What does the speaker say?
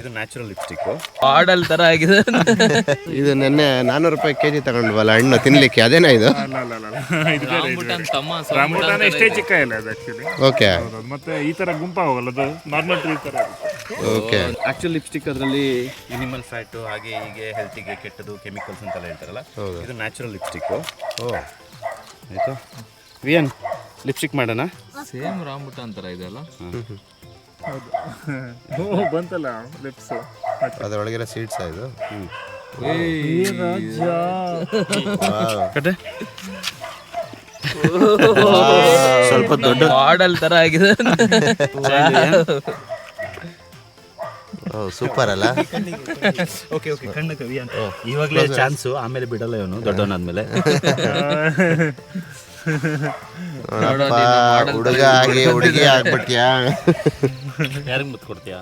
ಇದು natural lipstick. ಆಡಲ್ ತರ ಆಗಿದೆ. ಇದು ನೆನ್ನೆ 400 ರೂಪಾಯಿ ಕೆಜಿ ತಗೊಂಡ್ವಲ್ಲ ಹಣ್ಣು ತಿನ್ಲಿಕ್ಕೆ, ಅದೇನಾ ಇದು? ರಾಂಬುಟಾನ್ ಎಷ್ಟೇ ಚಿಕ್ಕ ಇಲ್ಲ ಅದು ಆಕ್ಚುಲಿ. ಓಕೆ ಮತ್ತೆ ಈ ತರ ಗುಂಪಾಗಲ್ಲ, ಅದು ನಾರ್ಮಲ್ ಟ್ರೀ ತರ. ಓಕೆ. ಆಕ್ಚುಲ್ ಲಿಪ್ಸ್ಟಿಕ್ ಅದರಲ್ಲಿ ಎನಿಮಲ್ ಫ್ಯಾಟು ಹಾಗೆ ಹೀಗೆ ಹೆಲ್ತಿಗೆ ಕೆಟ್ಟದು ಕೆಮಿಕಲ್ಸ್ ಅಂತೆಲ್ಲ ಹೇಳ್ತಾರಲ್ಲ, ಇದು ನ್ಯಾಚುರಲ್ ಲಿಪ್ಸ್ಟಿಕ್. ಓ ಆಯಿತು ವಿಯನ್ ಲಿಪ್ಸ್ಟಿಕ್ ಮಾಡೋಣ. ಸೇಮ್ ರಾಂಬುಟಾನ್ ತರ ಇದೆಯಲ್ಲ. ಬಂತಲ್ಲ ಲಿಪ್ಸ್, ಅದರೊಳಗೆಲ್ಲ ಸೀಡ್ಸ್ ಇದು. ಕಟ್ಟೆ ಸ್ವಲ್ಪ ದೊಡ್ಡ ಆಡಲ್ ತರ ಆಗಿದೆ. ಸೂಪರ್ ಅಲ್ಲ? ಓಕೆ ಓಕೆ ಕಣ್ಣಕ್ಕೆ ವಿಯನ್ ಇವಾಗಲೇ ಚಾನ್ಸು, ಆಮೇಲೆ ಬಿಡಲ್ಲ ಇವನು ದೊಡ್ಡವನಾದ್ಮೇಲೆ. ಹುಡುಗ ಆಗಿ ಹುಡುಗಿ ಆಗ್ಬಿಟ್ಯಾ? ಯಾರಿಗೆ ಮುತ್ತು ಕೊಡ್ತೀಯಾ?